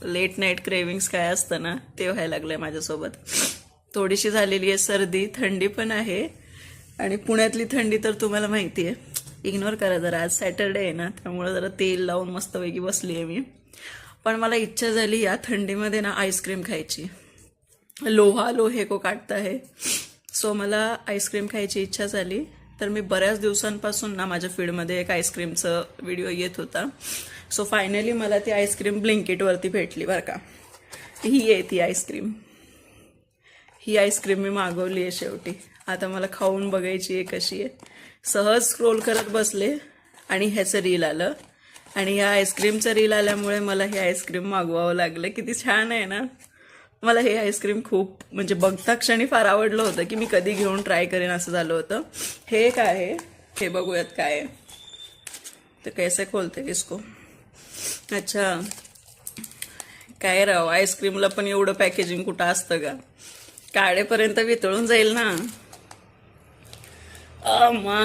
Late night cravings काय असतं ना ते व्हायला लागलंय माझ्यासोबत. थोडीशी झालेली आहे सर्दी, थंडी पण आहे. आणि पुण्यातली थंडी तर तुम्हाला माहिती आहे, इग्नोर करा जरा. आज सॅटरडे आहे ना, त्यामुळे जरा तेल लावून मस्तपैकी बसली आहे मी. पण मला इच्छा झाली या थंडीमध्ये ना आईस्क्रीम खायची. लोहा लोहे को काटता है. सो मला आईस्क्रीम खायची इच्छा झाली. तर मी बऱ्याच दिवसांपासून ना माझ्या फीडमध्ये एक आईस्क्रीमचं व्हिडिओ येत होता. सो फायनली मला ती आईस्क्रीम ब्लिंकिटवरती भेटली बरं का. ही आहे ती आईस्क्रीम. ही आईस्क्रीम मी मागवली आहे शेवटी. आता मला खाऊन बघायची आहे कशी आहे. सहज स्क्रोल करत बसले आणि ह्याचं रील आलं. आणि ह्या आईस्क्रीमचं रील आल्यामुळे मला हे आईस्क्रीम मागवावं लागलं. किती छान आहे ना. मला हे आईस्क्रीम खूप म्हणजे बघता क्षणी फार आवडलं होतं की मी कधी घेऊन ट्राय करेन असं झालं होतं. हे काय आहे हे बघूयात काय आहे. तर कैसे खोलते इसको. अच्छा, काय राव, आईस्क्रीमला पण एवढं पॅकेजिंग कुठं असतं का. काढेपर्यंत वितळून जाईल ना. मा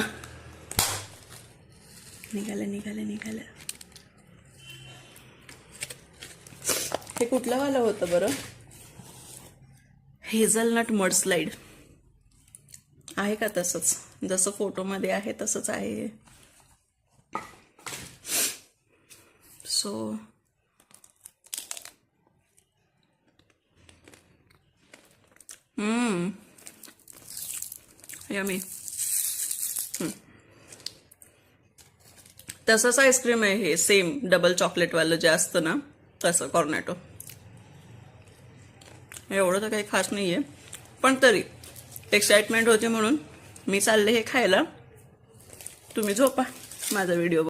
निघालं. हे कुठलं वालं होतं बरं. हेझलनट मड स्लाइड आहे का तसंच, जसं फोटोमध्ये आहे तसंच आहे. So yummy. तसंच आईस्क्रीम आहे हे, सेम डबल चॉकलेटवालं जे असतं ना तसं कॉर्नेटो. एवढं तर काही खास नाही आहे, पण तरी एक्साइटमेंट होती म्हणून मी चालले हे खायला. तुम्ही झोपा, माझा व्हिडिओ